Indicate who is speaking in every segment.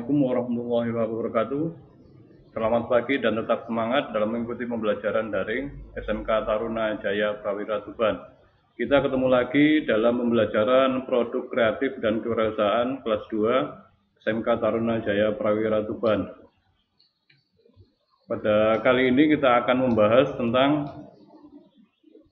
Speaker 1: Assalamualaikum warahmatullahi wabarakatuh. Selamat pagi dan tetap semangat dalam mengikuti pembelajaran daring SMK Taruna Jaya Prawira Tuban. Kita ketemu lagi dalam pembelajaran produk kreatif dan kewirausahaan kelas 2 SMK Taruna Jaya Prawira Tuban. Pada kali ini kita akan membahas tentang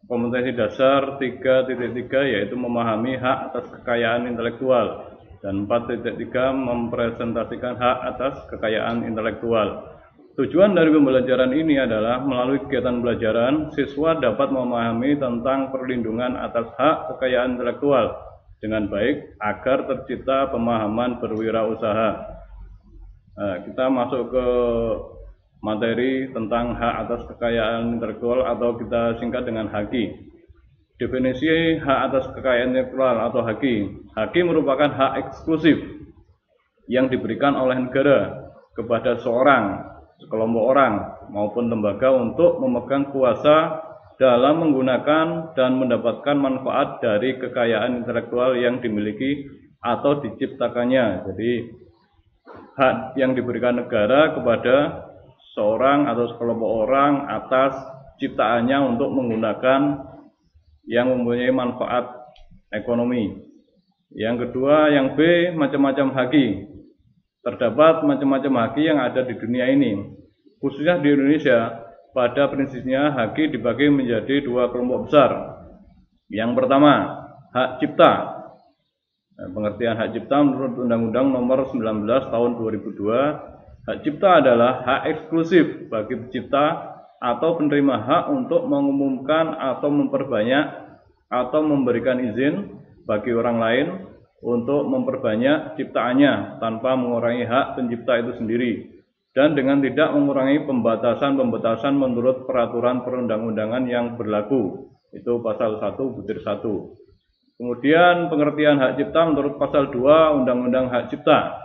Speaker 1: kompetensi dasar 3.3, yaitu memahami hak atas kekayaan intelektual, dan 4.3 mempresentasikan hak atas kekayaan intelektual. Tujuan dari pembelajaran ini adalah melalui kegiatan pembelajaran, siswa dapat memahami tentang perlindungan atas hak kekayaan intelektual dengan baik agar tercipta pemahaman berwirausaha. Nah, kita masuk ke materi tentang hak atas kekayaan intelektual atau kita singkat dengan HAKI. Definisi hak atas kekayaan intelektual atau HAKI. HAKI merupakan hak eksklusif yang diberikan oleh negara kepada seorang, sekelompok orang maupun lembaga untuk memegang kuasa dalam menggunakan dan mendapatkan manfaat dari kekayaan intelektual yang dimiliki atau diciptakannya. Jadi hak yang diberikan negara kepada seorang atau sekelompok orang atas ciptaannya untuk menggunakan yang mempunyai manfaat ekonomi. Yang kedua, yang B, macam-macam HAKI. Terdapat macam-macam HAKI yang ada di dunia ini. Khususnya di Indonesia, pada prinsipnya HAKI dibagi menjadi dua kelompok besar. Yang pertama, hak cipta. Pengertian hak cipta menurut Undang-Undang Nomor 19 Tahun 2002, hak cipta adalah hak eksklusif bagi pencipta atau penerima hak untuk mengumumkan atau memperbanyak atau memberikan izin bagi orang lain untuk memperbanyak ciptaannya tanpa mengurangi hak pencipta itu sendiri dan dengan tidak mengurangi pembatasan-pembatasan menurut peraturan perundang-undangan yang berlaku. Itu pasal 1/1. Kemudian pengertian hak cipta menurut pasal 2 Undang-Undang Hak Cipta.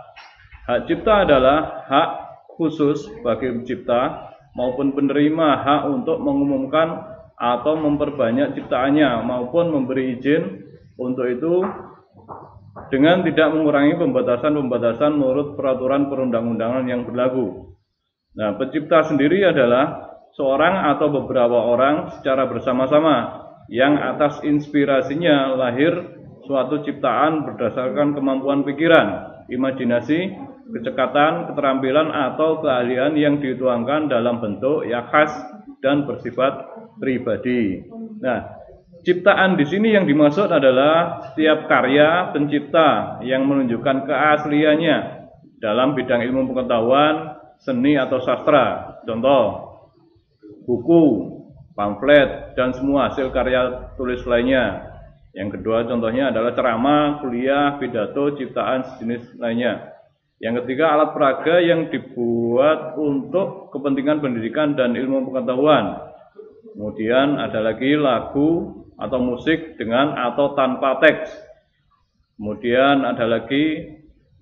Speaker 1: Hak cipta adalah hak khusus bagi pencipta maupun penerima hak untuk mengumumkan atau memperbanyak ciptaannya maupun memberi izin untuk itu dengan tidak mengurangi pembatasan-pembatasan menurut peraturan perundang-undangan yang berlaku. Nah, pencipta sendiri adalah seorang atau beberapa orang secara bersama-sama yang atas inspirasinya lahir suatu ciptaan berdasarkan kemampuan pikiran, imajinasi, kecekatan, keterampilan atau keahlian yang dituangkan dalam bentuk yang khas dan bersifat pribadi. Nah, ciptaan di sini yang dimaksud adalah setiap karya pencipta yang menunjukkan keasliannya dalam bidang ilmu pengetahuan, seni atau sastra. Contoh, buku, pamflet, dan semua hasil karya tulis lainnya. Yang kedua contohnya adalah ceramah, kuliah, pidato, ciptaan sejenis lainnya. Yang ketiga, alat peraga yang dibuat untuk kepentingan pendidikan dan ilmu pengetahuan. Kemudian ada lagi lagu atau musik dengan atau tanpa teks. Kemudian ada lagi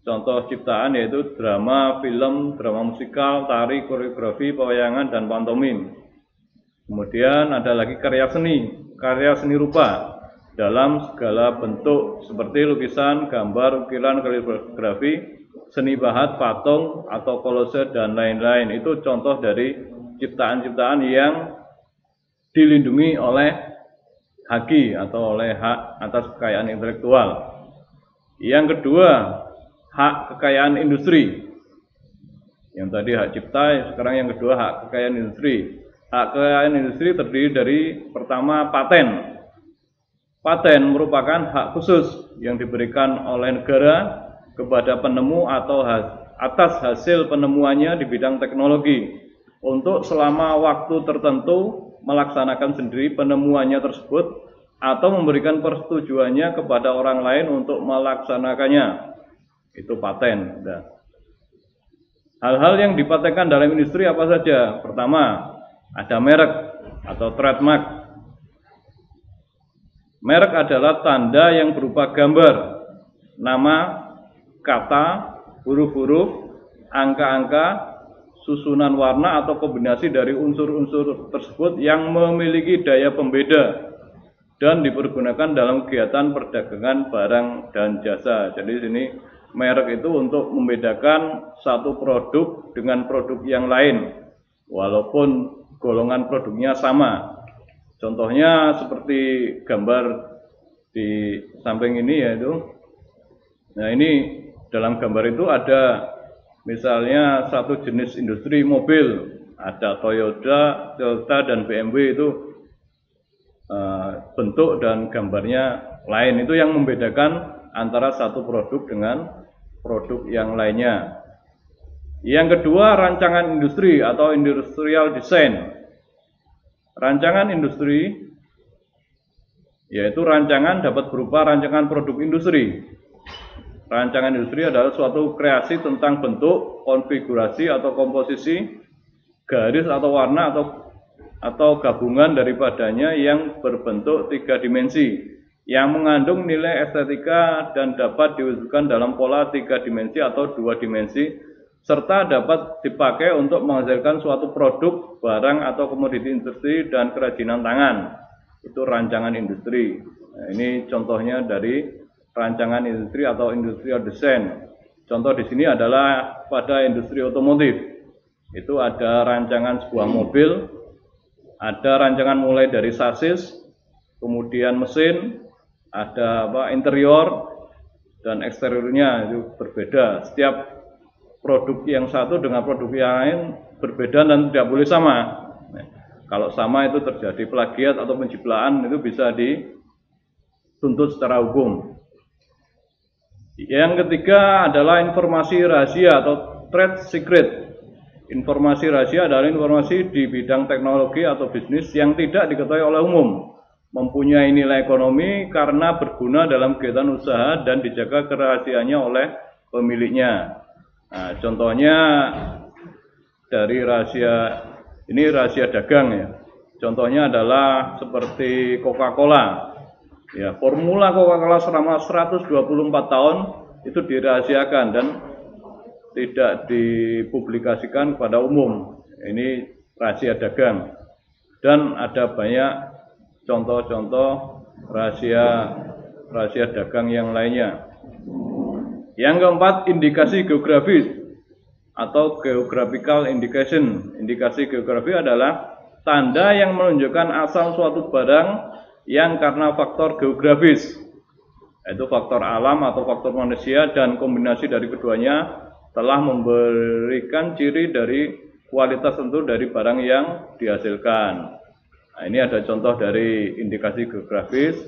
Speaker 1: contoh ciptaan yaitu drama, film, drama musikal, tari, koreografi, pewayangan, dan pantomim. Kemudian ada lagi karya seni rupa dalam segala bentuk seperti lukisan, gambar, ukiran, kaligrafi, seni bahat, patung, atau kolase, dan lain-lain. Itu contoh dari ciptaan-ciptaan yang dilindungi oleh HAKI atau oleh hak atas kekayaan intelektual. Yang kedua, hak kekayaan industri. Yang tadi hak cipta, sekarang yang kedua hak kekayaan industri. Hak kekayaan industri terdiri dari pertama paten. Paten merupakan hak khusus yang diberikan oleh negara kepada penemu atau atas hasil penemuannya di bidang teknologi untuk selama waktu tertentu melaksanakan sendiri penemuannya tersebut atau memberikan persetujuannya kepada orang lain untuk melaksanakannya. Itu paten. Nah, hal-hal yang dipatenkan dalam industri apa saja? Pertama, ada merek atau trademark. Merek adalah tanda yang berupa gambar, nama, kata, huruf-huruf, angka-angka, susunan warna atau kombinasi dari unsur-unsur tersebut yang memiliki daya pembeda dan dipergunakan dalam kegiatan perdagangan barang dan jasa. Jadi di sini merek itu untuk membedakan satu produk dengan produk yang lain, walaupun golongan produknya sama. Contohnya seperti gambar di samping ini yaitu, nah ini dalam gambar itu ada misalnya satu jenis industri mobil, ada Toyota dan BMW itu bentuk dan gambarnya lain. Itu yang membedakan antara satu produk dengan produk yang lainnya. Yang kedua, rancangan industri atau industrial design. Rancangan industri yaitu rancangan dapat berupa rancangan produk industri. Rancangan industri adalah suatu kreasi tentang bentuk, konfigurasi atau komposisi, garis atau warna atau gabungan daripadanya yang berbentuk 3 dimensi, yang mengandung nilai estetika dan dapat diwujudkan dalam pola 3 dimensi atau 2 dimensi, serta dapat dipakai untuk menghasilkan suatu produk, barang atau komoditi industri dan kerajinan tangan. Itu rancangan industri. Nah, ini contohnya dari rancangan industri atau industrial design. Contoh di sini adalah pada industri otomotif. Itu ada rancangan sebuah mobil, ada rancangan mulai dari sasis, kemudian mesin, ada interior dan eksteriornya itu berbeda. Setiap produk yang satu dengan produk yang lain berbeda dan tidak boleh sama. Nah, kalau sama itu terjadi plagiat atau penjiblaan, itu bisa dituntut secara hukum. Yang ketiga adalah informasi rahasia atau trade secret. Informasi rahasia adalah informasi di bidang teknologi atau bisnis yang tidak diketahui oleh umum, mempunyai nilai ekonomi karena berguna dalam kegiatan usaha dan dijaga kerahasiaannya oleh pemiliknya. Nah, contohnya dari rahasia, ini rahasia dagang ya. Contohnya adalah seperti Coca-Cola. Ya, formula Coca-Cola selama 124 tahun itu dirahasiakan dan tidak dipublikasikan kepada umum. Ini rahasia dagang. Dan ada banyak contoh-contoh rahasia dagang yang lainnya. Yang keempat, indikasi geografis atau geographical indication. Indikasi geografi adalah tanda yang menunjukkan asal suatu barang yang karena faktor geografis, yaitu faktor alam atau faktor manusia, dan kombinasi dari keduanya telah memberikan ciri dari kualitas tertentu dari barang yang dihasilkan. Nah, ini ada contoh dari indikasi geografis.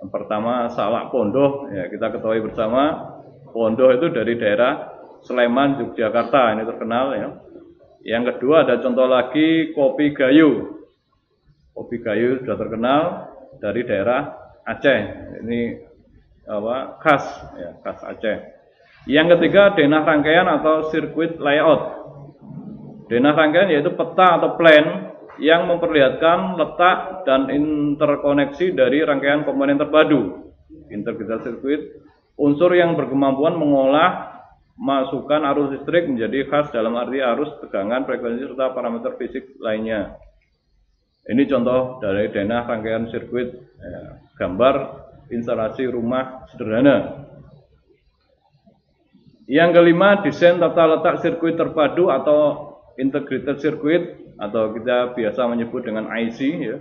Speaker 1: Yang pertama, salak Pondoh, ya, kita ketahui bersama Pondoh itu dari daerah Sleman, Yogyakarta, ini terkenal ya. Yang kedua ada contoh lagi kopi Gayo. Kopi Gayo sudah terkenal dari daerah Aceh. Ini khas ya, khas Aceh. Yang ketiga, denah rangkaian atau circuit layout. Denah rangkaian yaitu peta atau plan yang memperlihatkan letak dan interkoneksi dari rangkaian komponen terpadu. Integrated circuit, unsur yang berkemampuan mengolah masukan arus listrik menjadi khas dalam arti arus, tegangan, frekuensi, serta parameter fisik lainnya. Ini contoh dari denah rangkaian sirkuit, gambar instalasi rumah sederhana. Yang kelima, desain tata letak sirkuit terpadu atau integrated circuit, atau kita biasa menyebut dengan IC, ya,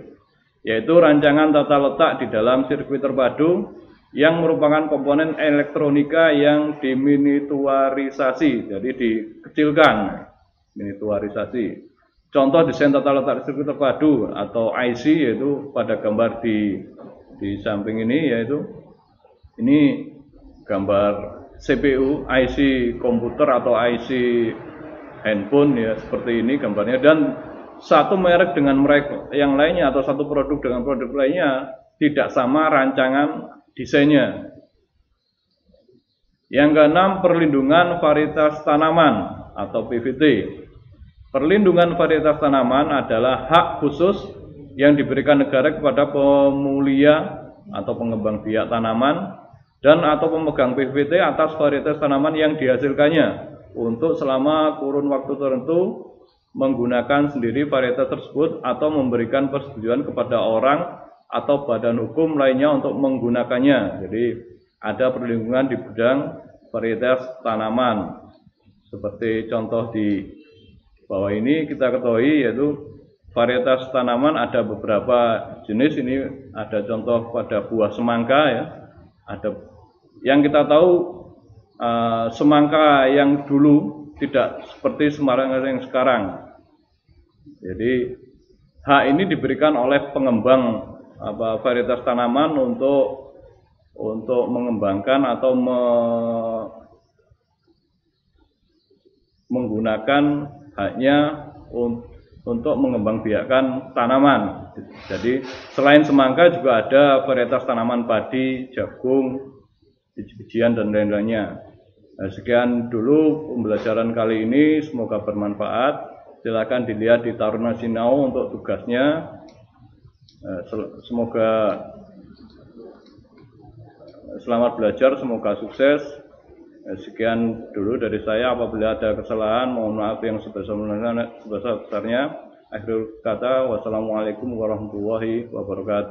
Speaker 1: yaitu rancangan tata letak di dalam sirkuit terpadu yang merupakan komponen elektronika yang diminiaturisasi, jadi dikecilkan, miniaturisasi. Contoh desain tata letak sirkuit terpadu atau IC yaitu pada gambar di samping ini, yaitu ini gambar CPU, IC komputer atau IC handphone ya, seperti ini gambarnya, dan satu merek dengan merek yang lainnya atau satu produk dengan produk lainnya tidak sama rancangan desainnya. Yang keenam, perlindungan varietas tanaman atau PVT. Perlindungan varietas tanaman adalah hak khusus yang diberikan negara kepada pemulia atau pengembang biak tanaman dan atau pemegang PVT atas varietas tanaman yang dihasilkannya untuk selama kurun waktu tertentu menggunakan sendiri varietas tersebut atau memberikan persetujuan kepada orang atau badan hukum lainnya untuk menggunakannya. Jadi ada perlindungan di bidang varietas tanaman. Seperti contoh di bawah ini kita ketahui yaitu varietas tanaman ada beberapa jenis. Ini ada contoh pada buah semangka ya. Ada yang kita tahu semangka yang dulu tidak seperti semangka yang sekarang. Jadi hak ini diberikan oleh pengembang varietas tanaman untuk mengembangkan atau menggunakan haknya untuk mengembangbiakkan tanaman. Jadi selain semangka juga ada varietas tanaman padi, jagung, biji-bijian dan lain-lainnya. Nah, sekian dulu pembelajaran kali ini, semoga bermanfaat. Silakan dilihat di Taruna Sinau untuk tugasnya. Semoga selamat belajar, semoga sukses. Sekian dulu dari saya. Apabila ada kesalahan, mohon maaf yang sebesar-besarnya. Akhir kata, wassalamualaikum warahmatullahi wabarakatuh.